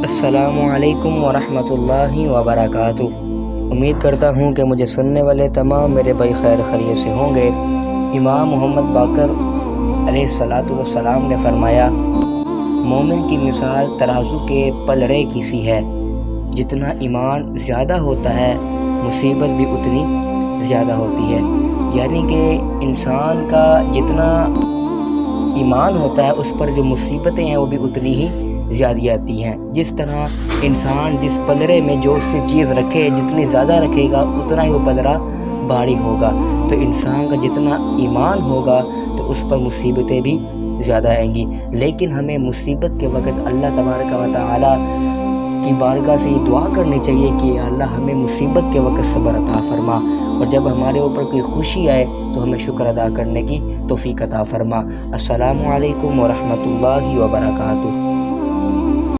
अस्सलामुअलैकुम वरहमतुल्लाहि वबरकातुह। उम्मीद करता हूँ कि मुझे सुनने वाले तमाम मेरे भाई खैर खैरियत से होंगे। इमाम मोहम्मद बाकर अलैहिस्सलातु वस्सलाम ने फरमाया, मोमिन की मिसाल तराजू के पलड़े की सी है। जितना ईमान ज़्यादा होता है मुसीबत भी उतनी ज़्यादा होती है। यानी कि इंसान का जितना ईमान होता है उस पर जो मुसीबतें हैं वो भी उतनी ही ज़्यादा आती हैं। जिस तरह इंसान जिस पलड़े में जो सी चीज़ रखे जितनी ज़्यादा रखेगा उतना ही वो पलड़ा भारी होगा। तो इंसान का जितना ईमान होगा तो उस पर मुसीबतें भी ज़्यादा आएंगी। लेकिन हमें मुसीबत के वक़्त अल्लाह तबारक व तआला की बारगाह से ये दुआ करनी चाहिए कि अल्लाह हमें मुसीबत के वक़्त सब्र अता फरमा, और जब हमारे ऊपर कोई खुशी आए तो हमें शुक्र अदा करने की तौफ़ीक़ अता फरमा। अस्सलामु अलैकुम व रहमतुल्लाहि व बरकातुहू।